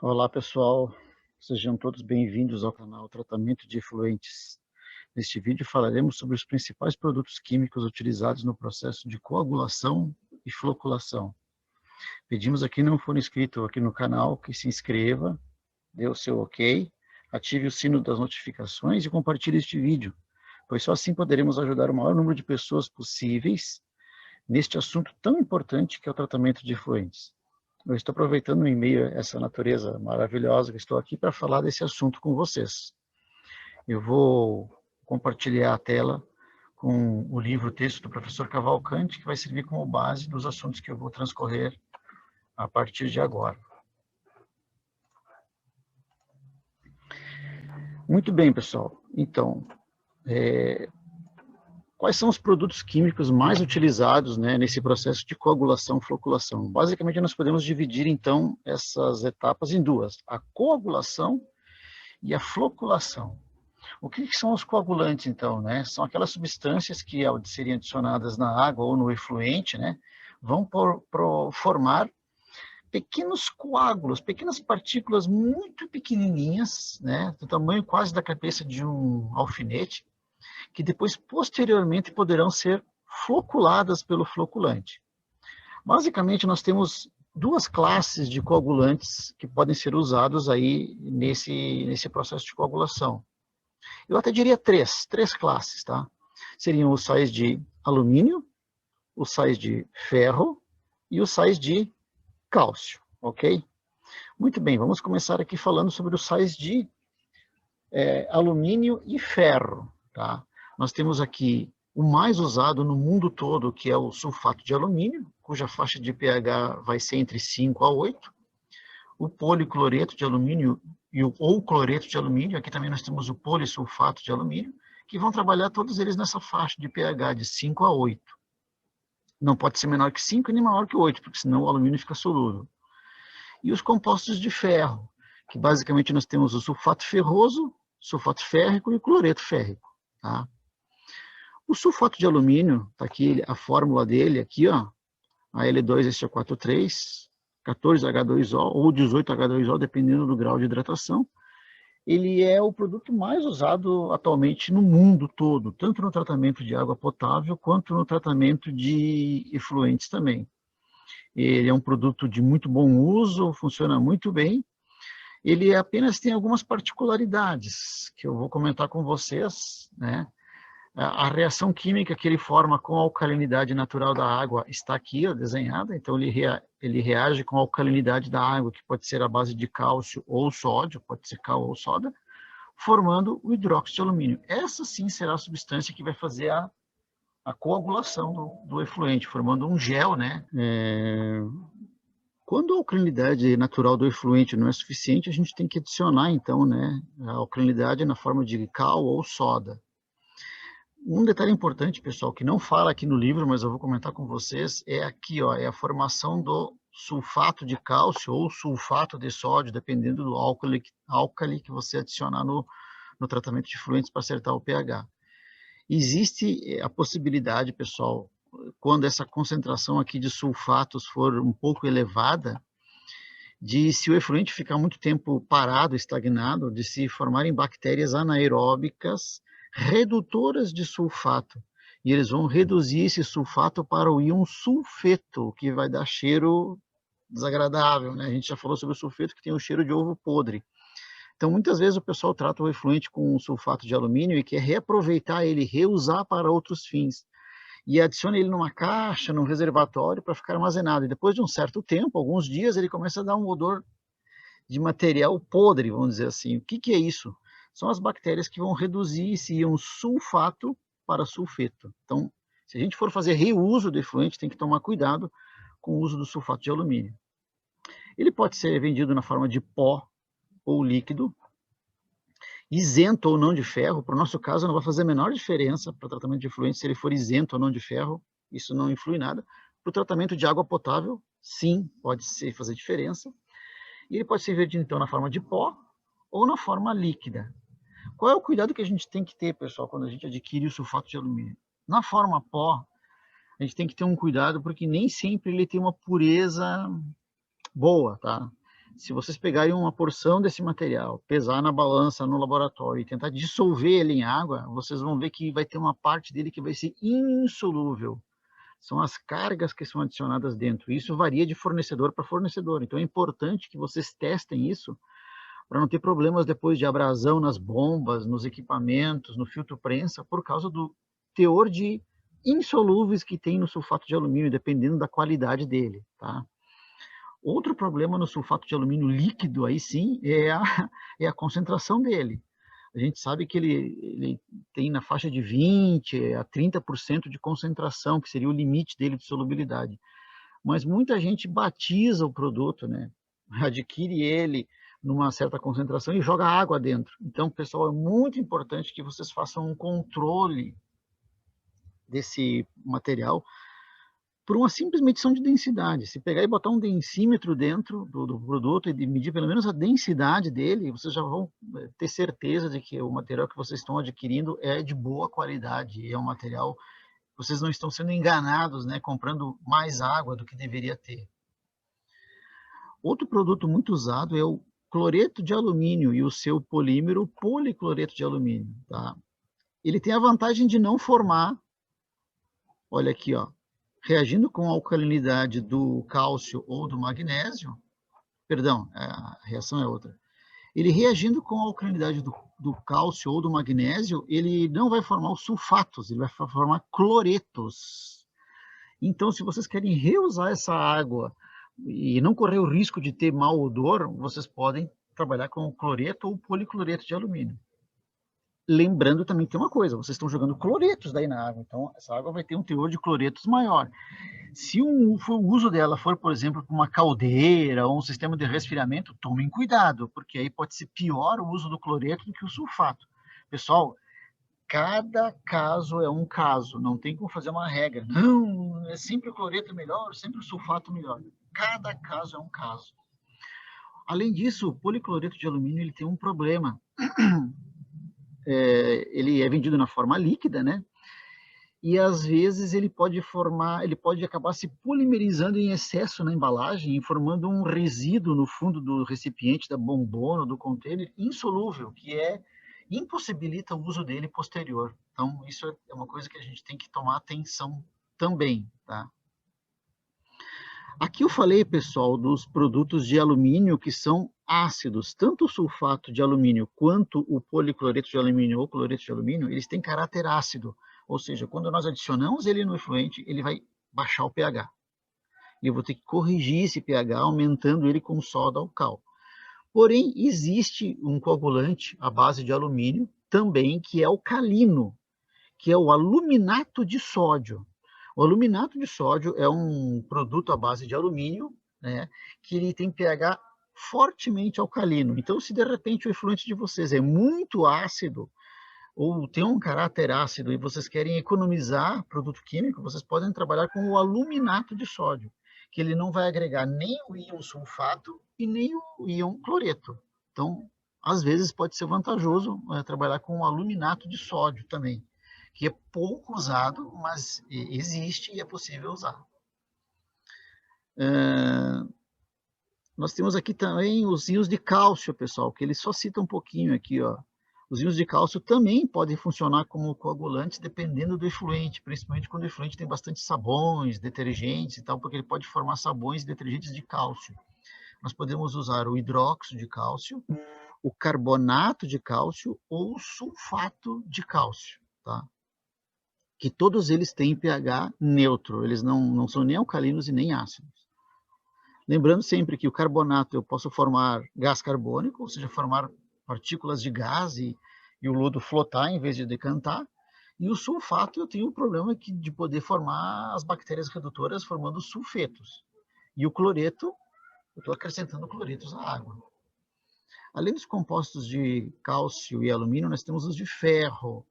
Olá pessoal, sejam todos bem-vindos ao canal Tratamento de Efluentes. Neste vídeo falaremos sobre os principais produtos químicos utilizados no processo de coagulação e floculação. Pedimos a quem não for inscrito aqui no canal que se inscreva, dê o seu ok, ative o sino das notificações e compartilhe este vídeo, pois só assim poderemos ajudar o maior número de pessoas possíveis neste assunto tão importante que é o tratamento de efluentes. Eu estou aproveitando em meio a essa natureza maravilhosa que estou aqui para falar desse assunto com vocês. Eu vou compartilhar a tela com o livro texto do professor Cavalcante, que vai servir como base dos assuntos que eu vou transcorrer a partir de agora. Muito bem, pessoal. Então, quais são os produtos químicos mais utilizados, nesse processo de coagulação e floculação? Basicamente, nós podemos dividir, então, essas etapas em duas: a coagulação e a floculação. O que são os coagulantes, então? São aquelas substâncias que, ao serem adicionadas na água ou no efluente, vão formar pequenos coágulos, pequenas partículas muito pequenininhas, do tamanho quase da cabeça de um alfinete, que depois, posteriormente, poderão ser floculadas pelo floculante. Basicamente, nós temos duas classes de coagulantes que podem ser usados aí nesse processo de coagulação. Eu até diria três classes, tá? Seriam os sais de alumínio, os sais de ferro e os sais de cálcio, ok? Muito bem, vamos começar aqui falando sobre os sais de alumínio e ferro, tá? Nós temos aqui o mais usado no mundo todo, que é o sulfato de alumínio, cuja faixa de pH vai ser entre 5 a 8. O policloreto de alumínio ou cloreto de alumínio, aqui também nós temos o polissulfato de alumínio, que vão trabalhar todos eles nessa faixa de pH de 5 a 8. Não pode ser menor que 5 nem maior que 8, porque senão o alumínio fica solúvel. E os compostos de ferro, que basicamente nós temos o sulfato ferroso, sulfato férrico e o cloreto férrico. Tá? O sulfato de alumínio, está aqui a fórmula dele, aqui, ó, Al2SO43, 14H2O ou 18H2O, dependendo do grau de hidratação. Ele é o produto mais usado atualmente no mundo todo, tanto no tratamento de água potável, quanto no tratamento de efluentes também. Ele é um produto de muito bom uso, funciona muito bem. Ele apenas tem algumas particularidades que eu vou comentar com vocês, A reação química que ele forma com a alcalinidade natural da água está aqui, ó, desenhada. Então, ele reage com a alcalinidade da água, que pode ser a base de cálcio ou sódio, pode ser cal ou soda, formando o hidróxido de alumínio. Essa sim será a substância que vai fazer a coagulação do efluente, formando um gel, Quando a alcalinidade natural do efluente não é suficiente, a gente tem que adicionar, então, a alcalinidade na forma de cal ou soda. Um detalhe importante, pessoal, que não fala aqui no livro, mas eu vou comentar com vocês, é aqui, ó, é a formação do sulfato de cálcio ou sulfato de sódio, dependendo do álcali que você adicionar no tratamento de efluentes para acertar o pH. Existe a possibilidade, pessoal, quando essa concentração aqui de sulfatos for um pouco elevada, de, se o efluente ficar muito tempo parado, estagnado, de se formarem bactérias anaeróbicas redutoras de sulfato. E eles vão reduzir esse sulfato para o íon sulfeto, que vai dar cheiro desagradável, A gente já falou sobre o sulfeto, que tem o cheiro de ovo podre. Então, muitas vezes o pessoal trata o efluente com sulfato de alumínio e quer reaproveitar ele, reusar para outros fins. E adiciona ele numa caixa, num reservatório para ficar armazenado. E depois de um certo tempo, alguns dias, ele começa a dar um odor de material podre, vamos dizer assim. O que é isso? São as bactérias que vão reduzir esse íon sulfato para sulfeto. Então, se a gente for fazer reuso do efluente, tem que tomar cuidado com o uso do sulfato de alumínio. Ele pode ser vendido na forma de pó ou líquido, isento ou não de ferro. Para o nosso caso, não vai fazer a menor diferença para o tratamento de efluentes se ele for isento ou não de ferro, isso não influi nada. Para o tratamento de água potável, sim, pode fazer diferença. E ele pode ser vendido, então, na forma de pó ou na forma líquida. Qual é o cuidado que a gente tem que ter, pessoal, quando a gente adquire o sulfato de alumínio? Na forma pó, a gente tem que ter um cuidado, porque nem sempre ele tem uma pureza boa, tá? Se vocês pegarem uma porção desse material, pesar na balança no laboratório e tentar dissolver ele em água, vocês vão ver que vai ter uma parte dele que vai ser insolúvel. São as cargas que são adicionadas dentro. Isso varia de fornecedor para fornecedor. Então é importante que vocês testem isso para não ter problemas depois de abrasão nas bombas, nos equipamentos, no filtro prensa, por causa do teor de insolúveis que tem no sulfato de alumínio, dependendo da qualidade dele, tá? Outro problema no sulfato de alumínio líquido, aí sim, é a concentração dele. A gente sabe que ele tem na faixa de 20% a 30% de concentração, que seria o limite dele de solubilidade. Mas muita gente batiza o produto, né? Adquire ele numa certa concentração e joga água dentro. Então, pessoal, é muito importante que vocês façam um controle desse material por uma simples medição de densidade. Se pegar e botar um densímetro dentro do produto e medir pelo menos a densidade dele, vocês já vão ter certeza de que o material que vocês estão adquirindo é de boa qualidade, é um material, vocês não estão sendo enganados, né, comprando mais água do que deveria ter. Outro produto muito usado é o cloreto de alumínio e o seu polímero policloreto de alumínio, tá? Ele tem a vantagem de não formar, olha aqui, ó, reagindo com a alcalinidade do cálcio ou do magnésio, perdão, a reação é outra. Ele reagindo com a alcalinidade do cálcio ou do magnésio, ele não vai formar os sulfatos, ele vai formar cloretos. Então, se vocês querem reusar essa água e não correr o risco de ter mau odor, vocês podem trabalhar com cloreto ou policloreto de alumínio. Lembrando também que tem uma coisa, vocês estão jogando cloretos daí na água, então essa água vai ter um teor de cloretos maior. Se o uso dela for, por exemplo, para uma caldeira ou um sistema de resfriamento, tomem cuidado, porque aí pode ser pior o uso do cloreto do que o sulfato. Pessoal, cada caso é um caso, não tem como fazer uma regra. Não, é sempre o cloreto melhor, sempre o sulfato melhor. Cada caso é um caso. Além disso, o policloreto de alumínio ele tem um problema. Ele é vendido na forma líquida, né? E às vezes ele pode acabar se polimerizando em excesso na embalagem e formando um resíduo no fundo do recipiente, da bombona, do container, insolúvel, que impossibilita o uso dele posterior. Então, isso é uma coisa que a gente tem que tomar atenção também, tá? Aqui eu falei, pessoal, dos produtos de alumínio que são ácidos. Tanto o sulfato de alumínio quanto o policloreto de alumínio ou cloreto de alumínio, eles têm caráter ácido. Ou seja, quando nós adicionamos ele no efluente, ele vai baixar o pH. E eu vou ter que corrigir esse pH, aumentando ele com soda ou cal. Porém, existe um coagulante à base de alumínio também, que é alcalino, que é o aluminato de sódio. O aluminato de sódio é um produto à base de alumínio, né, que ele tem pH fortemente alcalino. Então, se de repente o efluente de vocês é muito ácido ou tem um caráter ácido e vocês querem economizar produto químico, vocês podem trabalhar com o aluminato de sódio, que ele não vai agregar nem o íon sulfato e nem o íon cloreto. Então, às vezes pode ser vantajoso trabalhar com o aluminato de sódio também, que é pouco usado, mas existe e é possível usar. Nós temos aqui também os íons de cálcio, pessoal, que ele só cita um pouquinho aqui, ó. Os íons de cálcio também podem funcionar como coagulantes dependendo do efluente, principalmente quando o efluente tem bastante sabões, detergentes e tal, porque ele pode formar sabões e detergentes de cálcio. Nós podemos usar o hidróxido de cálcio, o carbonato de cálcio ou o sulfato de cálcio, tá? Que todos eles têm pH neutro, eles não são nem alcalinos e nem ácidos. Lembrando sempre que o carbonato eu posso formar gás carbônico, ou seja, formar partículas de gás e o lodo flotar em vez de decantar. E o sulfato eu tenho o problema de poder formar as bactérias redutoras formando sulfetos. E o cloreto, eu estou acrescentando cloretos à água. Além dos compostos de cálcio e alumínio, nós temos os de ferro.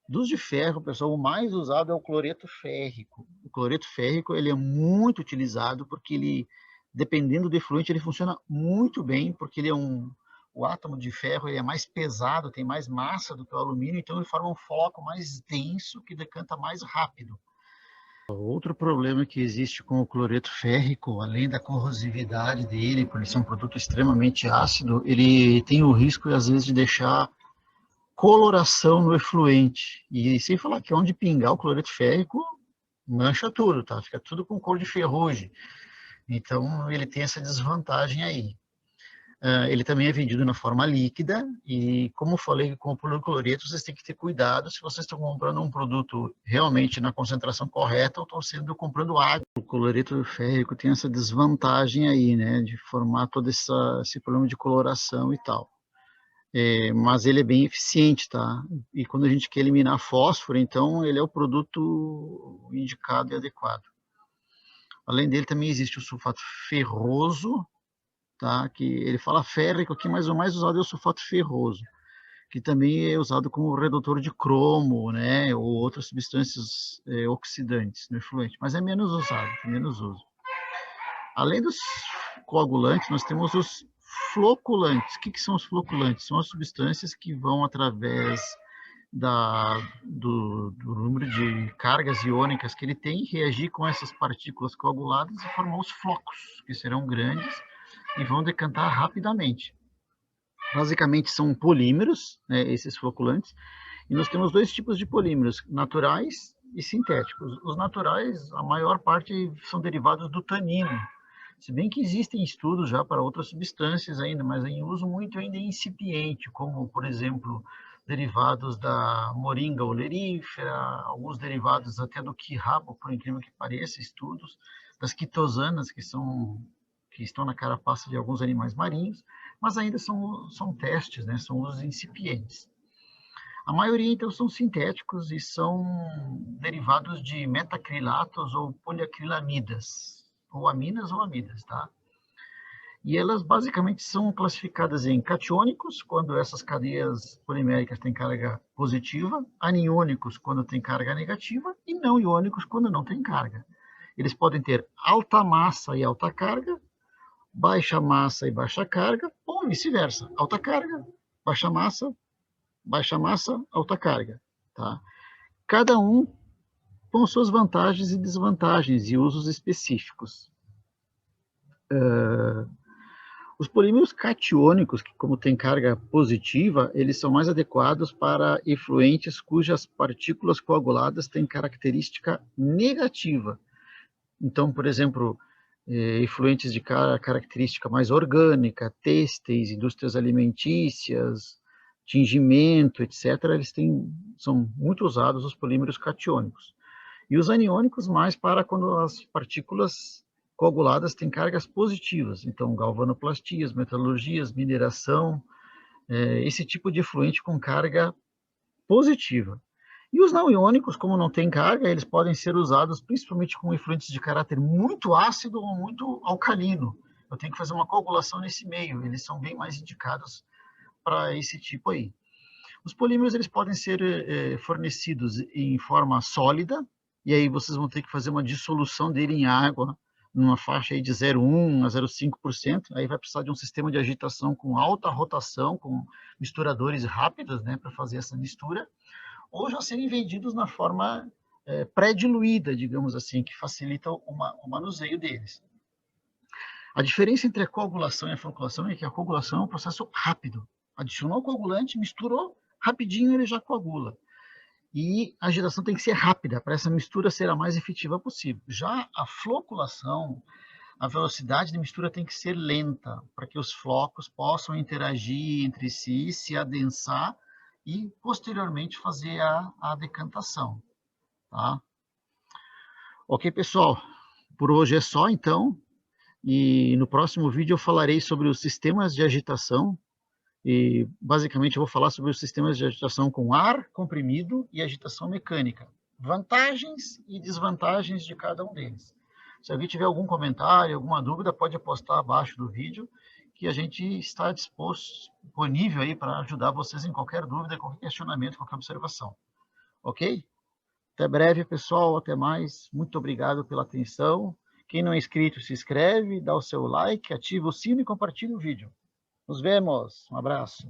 Dos de ferro, pessoal, o mais usado é o cloreto férrico. O cloreto férrico ele é muito utilizado porque ele, dependendo do efluente, ele funciona muito bem, porque ele é o átomo de ferro ele é mais pesado, tem mais massa do que o alumínio, então ele forma um floco mais denso que decanta mais rápido. Outro problema que existe com o cloreto férrico, além da corrosividade dele, por ele ser um produto extremamente ácido, ele tem o risco, às vezes, de deixar coloração no efluente. E sem falar que onde pingar o cloreto férrico, mancha tudo, tá? Fica tudo com cor de ferrugem. Então, ele tem essa desvantagem aí. Ele também é vendido na forma líquida e, como eu falei, com o cloreto, vocês têm que ter cuidado se vocês estão comprando um produto realmente na concentração correta ou estão sendo comprando água. O cloreto férrico tem essa desvantagem aí, né, de formar todo esse problema de coloração e tal. Mas ele é bem eficiente, tá? E quando a gente quer eliminar fósforo, então ele é o produto indicado e adequado. Além dele, também existe o sulfato ferroso, tá? Que ele fala férrico aqui, mas o mais usado é o sulfato ferroso, que também é usado como redutor de cromo, né? Ou outras substâncias oxidantes no efluente, mas é menos usado, tem menos uso. Além dos coagulantes, nós temos os floculantes. O que são os floculantes? São as substâncias que vão através do número de cargas iônicas que ele tem, reagir com essas partículas coaguladas e formar os flocos, que serão grandes e vão decantar rapidamente. Basicamente são polímeros, né, esses floculantes, e nós temos dois tipos de polímeros, naturais e sintéticos. Os naturais, a maior parte são derivados do tanino, se bem que existem estudos já para outras substâncias ainda, mas em uso muito ainda incipiente, como, por exemplo, derivados da moringa olerífera, alguns derivados até do quiabo, por incrível que pareça, estudos, das quitosanas, que estão na carapaça de alguns animais marinhos, mas ainda são testes, né? São usos incipientes. A maioria, então, são sintéticos e são derivados de metacrilatos ou poliacrilamidas, ou aminas ou amidas, tá? E elas basicamente são classificadas em catiônicos, quando essas cadeias poliméricas têm carga positiva, aniônicos, quando tem carga negativa, e não iônicos, quando não tem carga. Eles podem ter alta massa e alta carga, baixa massa e baixa carga, ou vice-versa, alta carga, baixa massa, alta carga, tá? Cada um com suas vantagens e desvantagens e usos específicos. Os polímeros catiônicos, que como tem carga positiva, eles são mais adequados para efluentes cujas partículas coaguladas têm característica negativa. Então, por exemplo, efluentes de característica mais orgânica, têxteis, indústrias alimentícias, tingimento, etc., são muito usados os polímeros catiônicos. E os aniônicos mais para quando as partículas coaguladas têm cargas positivas, então galvanoplastias, metalurgias, mineração, esse tipo de efluente com carga positiva. E os não iônicos, como não tem carga, eles podem ser usados principalmente com efluentes de caráter muito ácido ou muito alcalino. Eu tenho que fazer uma coagulação nesse meio, eles são bem mais indicados para esse tipo aí. Os polímeros eles podem ser fornecidos em forma sólida, e aí vocês vão ter que fazer uma dissolução dele em água, numa faixa aí de 0,1 a 0,5%, aí vai precisar de um sistema de agitação com alta rotação, com misturadores rápidos, né, para fazer essa mistura, ou já serem vendidos na forma pré-diluída, digamos assim, que facilita o manuseio deles. A diferença entre a coagulação e a floculação é que a coagulação é um processo rápido. Adicionou o coagulante, misturou, rapidinho ele já coagula. E a agitação tem que ser rápida, para essa mistura ser a mais efetiva possível. Já a floculação, a velocidade de mistura tem que ser lenta, para que os flocos possam interagir entre si, se adensar e, posteriormente, fazer a decantação. Tá? Ok, pessoal? Por hoje é só, então. E no próximo vídeo eu falarei sobre os sistemas de agitação. E, basicamente, eu vou falar sobre os sistemas de agitação com ar comprimido e agitação mecânica. Vantagens e desvantagens de cada um deles. Se alguém tiver algum comentário, alguma dúvida, pode postar abaixo do vídeo, que a gente está disponível aí para ajudar vocês em qualquer dúvida, qualquer questionamento, qualquer observação. Ok? Até breve, pessoal. Até mais. Muito obrigado pela atenção. Quem não é inscrito, se inscreve, dá o seu like, ativa o sino e compartilha o vídeo. Nos vemos. Um abraço.